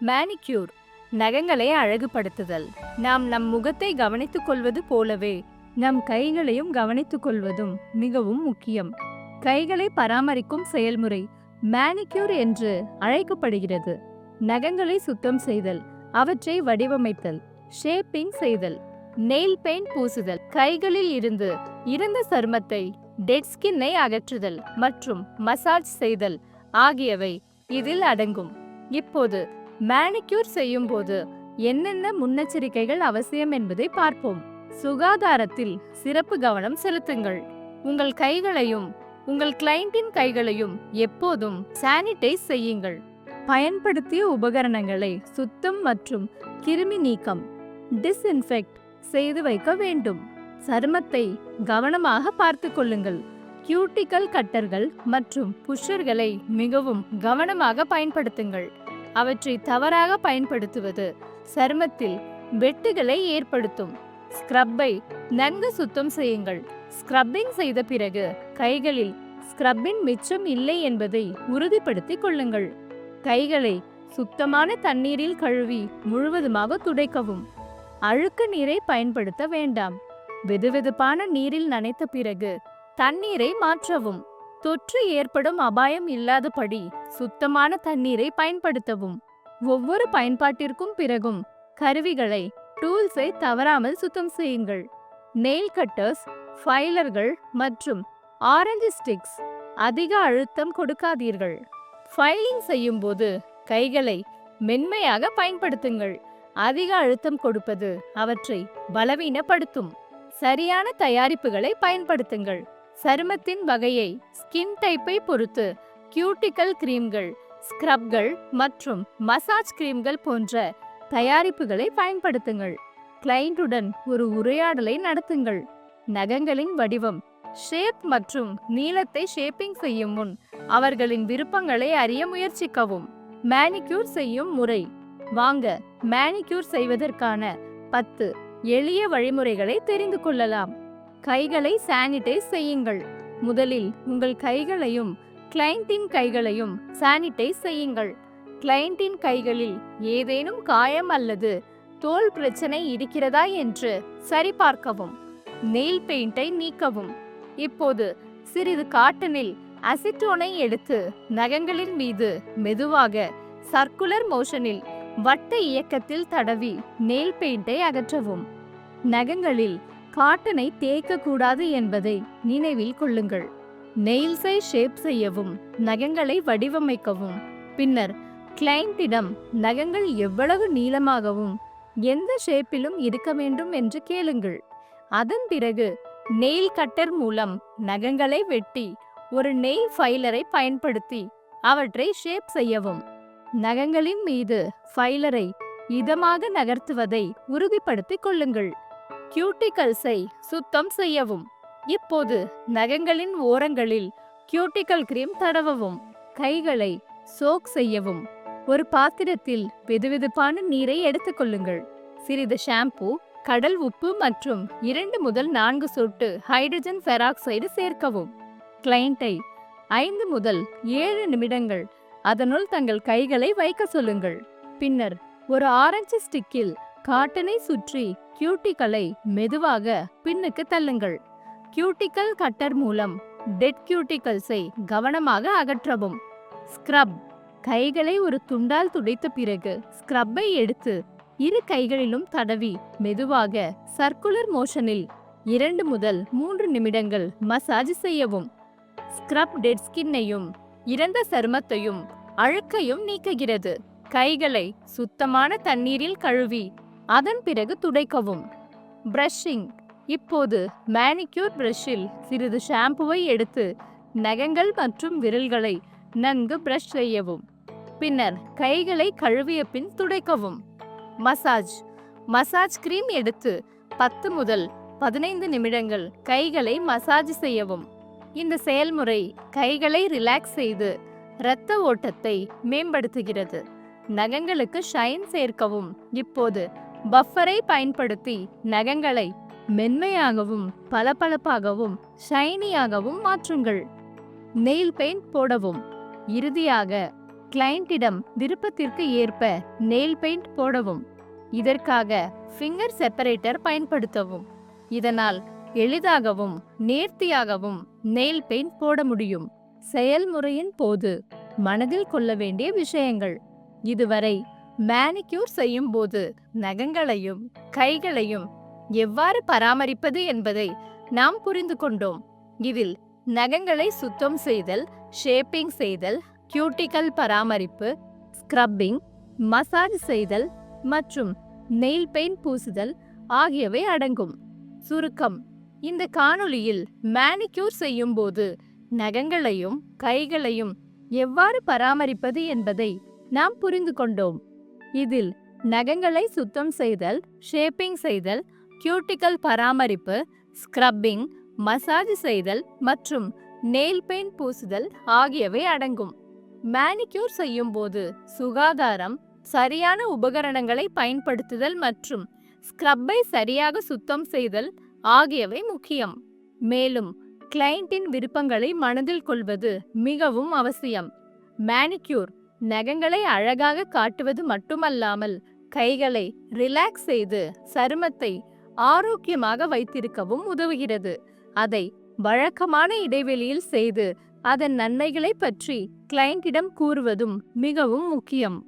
Manicure நகங்களை அழகுபடுத்துதல். நாம் நம் முகத்தை கவனித்துக் கொள்வது போலவே நம் கைகளையும் கவனித்துக் கொள்வதும் மிகவும் முக்கியம். கைகளை பராமரிக்கும் செயல்முறை மேனிக்யூர் என்று அழைக்கப்படுகிறது. நகங்களை சுத்தம் செய்தல், அவற்றை வடிவமைத்தல், ஷேப்பிங் செய்தல், நெயில் பெயிண்ட் பூசுதல், கைகளில் இருந்து இறந்த சருமத்தை டெட் ஸ்கின்னை அகற்றுதல் மற்றும் மசாஜ் செய்தல் ஆகியவை இதில் அடங்கும். இப்போது மேனிக்யூர் செய்யும் போது என்னென்ன முன்னெச்சரிக்கைகள் அவசியம் என்பதை பார்ப்போம். சுகாதாரத்தில் சிறப்பு கவனம் செலுத்துங்கள். உங்கள் கைகளையும் உங்கள் கிளையண்டின் கைகளையும் எப்போதும் சானிடைஸ் செய்யுங்கள். பயன்படுத்திய உபகரணங்களை சுத்தம் மற்றும் கிருமி நீக்கம் டிஸ்இன்ஃபெக்ட் செய்து வைக்க வேண்டும். சருமத்தை கவனமாக பார்த்து கொள்ளுங்கள். கியூட்டிக்கல் கட்டர்கள் மற்றும் புஷர்களை மிகவும் கவனமாக பயன்படுத்துங்கள். அவற்றை தவறாக பயன்படுத்துவது சருமத்தில் வெட்டுகளை ஏற்படுத்தும். ஸ்க்ரப்பை நன்கு சுத்தம் செய்யுங்கள். ஸ்க்ரப்பிங் செய்த பிறகு கைகளில் ஸ்க்ரப்பின் மிச்சம் இல்லை என்பதை உறுதிப்படுத்திக் கொள்ளுங்கள். கைகளை சுத்தமான தண்ணீரில் கழுவி முழுவதுமாக துடைக்கவும். அழுக்கு நீரை பயன்படுத்த வேண்டாம். வெதுவெதுப்பான நீரில் நனைத்த பிறகு தண்ணீரை மாற்றவும். தொற்று ஏற்படும் அபாயம் இல்லாதபடி சுத்தமான தண்ணீரை பயன்படுத்தவும். ஒவ்வொரு பயன்பாட்டிற்கும் பிறகும் கருவிகளை டூல்ஸை தவறாமல் சுத்தம் செய்யுங்கள். நெயில் கட்டர்ஸ், ஃபைலர்கள் மற்றும் ஆரஞ்சு ஸ்டிக்ஸ் அதிக அழுத்தம் கொடுக்காதீர்கள். ஃபைலிங் செய்யும் போது கைகளை மென்மையாக பயன்படுத்துங்கள். அதிக அழுத்தம் கொடுப்பது அவற்றை பலவீனப்படுத்தும். சரியான தயாரிப்புகளை பயன்படுத்துங்கள். சருமத்தின் வகையை, ஸ்கின் டைப்பை பொறுத்து கியூட்டிக்கல் கிரீம்கள், ஸ்க்ரப்கள் மற்றும் மசாஜ் கிரீம்கள் போன்ற தயாரிப்புகளை பயன்படுத்துங்கள். கிளையண்டுடன் ஒரு உரையாடலை நடத்துங்கள். நகங்களின் வடிவம், ஷேப் மற்றும் நீளத்தை ஷேப்பிங் செய்யும் முன் அவர்களின் விருப்பங்களை அறிய முயற்சிக்கவும். மேனிக்யூர் செய்யும் முறை. வாங்க மேனிக்யூர் செய்வதற்கான 10 எளிய வழிமுறைகளை தெரிந்து கொள்ளலாம். கைகளை சானிடைஸ் செய்யுங்கள். முதலில் உங்கள் கைகளையும் கிளையண்டின் கைகளையும் சானிடைஸ் செய்யுங்கள். கிளையண்டின் கைகளில் ஏதேனும் காயம் அல்லது தோல் பிரச்சனை இருக்கிறதா என்று சரிபார்க்கவும். நெயில் பெயிண்டை நீக்கவும். இப்போது சிறிது காட்டனில் அசிட்டோனை எடுத்து நகங்களின் மீது மெதுவாக சர்க்குலர் மோஷனில் வட்ட இயக்கத்தில் தடவி நெயில் பெயிண்டை அகற்றவும். நகங்களில் காட்டனை தேய்க்க கூடாது என்பதை நினைவில் கொள்ளுங்கள். நெயில்ஸை ஷேப் செய்யவும், நகங்களை வடிவமைக்கவும். பின்னர் கிளையண்டிடம் நகங்கள் எவ்வளவு நீளமாகவும் எந்த ஷேப்பிலும் இருக்க வேண்டும் என்று கேளுங்கள். அதன் பிறகு நெயில் கட்டர் மூலம் நகங்களை வெட்டி ஒரு நெயில் ஃபைலரை பயன்படுத்தி அவற்றை ஷேப் செய்யவும். நகங்களின் மீது ஃபைலரை இதமாக நகர்த்துவதை உறுதிப்படுத்திக் கொள்ளுங்கள். கியூட்டிகல்ஸை சுத்தம் செய்யவும். இப்போது நகங்களின் ஓரங்களில் கியூட்டிக்கல் கிரீம் தடவவும். கைகளை சோக் செய்யவும். ஒரு பாத்திரத்தில் வெதுவெதுப்பான நீரை எடுத்துக்கொள்ளுங்கள். சிறிது ஷாம்பு, கடல் உப்பு மற்றும் 2 முதல் 4 சொட்டு ஹைட்ரஜன் பெராக்சைடு சேர்க்கவும். கிளையண்டை 5 முதல் 7 நிமிடங்கள் அதனுள் தங்கள் கைகளை வைக்க சொல்லுங்கள். பின்னர் ஒரு ஆரஞ்சு ஸ்டிக்கில் காட்டனை சுற்றி கியூட்டிக்கலை மெதுவாக பின்னுக்கு தள்ளுங்கள். கியூட்டிக்கல் கட்டர் மூலம் டெட் கியூட்டிகல்ஸை கவனமாக அகற்றவும். ஸ்க்ரப். கைகளை ஒரு துண்டால் துடைத்த பிறகு ஸ்க்ரப்பை எடுத்து இரு கைகளிலும் தடவி மெதுவாக சர்க்குலர் மோஷனில் 2 முதல் 3 நிமிடங்கள் மசாஜ் செய்யவும். ஸ்க்ரப் டெட் ஸ்கின்னையும் இறந்த சருமத்தையும் அழுக்கையும் நீக்குகிறது. கைகளை சுத்தமான தண்ணீரில் கழுவி அதன் பிறகு துடைக்கவும். பிரஷிங். இப்போது மேனிக்யூர் பிரஷில் சிறிது ஷாம்புவை எடுத்து நகங்கள் மற்றும் விரல்களை நன்கு பிரஷ் செய்யவும். பின்னர் கைகளை கழுவிய பின் துடைக்கவும். மசாஜ். மசாஜ் கிரீம் எடுத்து 10 முதல் 15 நிமிடங்கள் கைகளை மசாஜ் செய்யவும். இந்த செயல்முறை கைகளை ரிலாக்ஸ் செய்து இரத்த ஓட்டத்தை மேம்படுத்துகிறது. நகங்களுக்கு ஷைன் சேர்க்கவும். இப்போது பஃபரை பயன்படுத்தி நகங்களை மென்மையாகவும் பளபளப்பாகவும் ஷைனியாகவும் மாற்றுங்கள். நெயில் பெயிண்ட் போடவும். இறுதியாக கிளையண்டிடம் விருப்பத்திற்கு ஏற்ப நெயில் பெயிண்ட் போடவும். இதற்காக ஃபிங்கர் செப்பரேட்டர் பயன்படுத்தவும். இதனால் எளிதாகவும் நேர்த்தியாகவும் நெயில் பெயிண்ட் போட முடியும். செயல்முறையின் போது மனதில் கொள்ள வேண்டிய விஷயங்கள். இதுவரை மேனிக்யூர் செய்யும் போது நகங்களையும் கைகளையும் எவ்வாறு பராமரிப்பது என்பதை நாம் புரிந்து கொண்டோம். இதில் நகங்களை சுத்தம் செய்தல், ஷேப்பிங் செய்தல், கியூட்டிகல் பராமரிப்பு, ஸ்க்ரப்பிங், மசாஜ் செய்தல் மற்றும் நெயில் பெயிண்ட் பூசுதல் ஆகியவை அடங்கும். சுருக்கம்: இந்த காணொளியில் மேனிக்யூர் செய்யும் போது நகங்களையும் கைகளையும் எவ்வாறு பராமரிப்பது என்பதை நாம் புரிந்து கொண்டோம். இதில் நகங்களை சுத்தம் செய்தல், ஷேப்பிங் செய்தல், கியூட்டிகல் பராமரிப்பு, ஸ்க்ரப்பிங், மசாஜ் செய்தல் மற்றும் நெயில் பெயிண்ட் பூசுதல் ஆகியவை அடங்கும். மேனிக்யூர் செய்யும் போது சுகாதாரம், சரியான உபகரணங்களை பயன்படுத்துதல் மற்றும் ஸ்க்ரப்பை சரியாக சுத்தம் செய்தல் ஆகியவை முக்கியம். மேலும் கிளையண்டின் விருப்பங்களை மனதில் கொள்வது மிகவும் அவசியம். மேனிக்யூர் நகங்களை அழகாக காட்டுவது மட்டுமல்லாமல் கைகளை ரிலாக்ஸ் செய்து சருமத்தை ஆரோக்கியமாக வைத்திருக்கவும் உதவுகிறது. அதை வழக்கமான இடைவெளியில் செய்து அதன் நன்மைகளை பற்றி கிளையண்டிடம் கூறுவதும் மிகவும் முக்கியம்.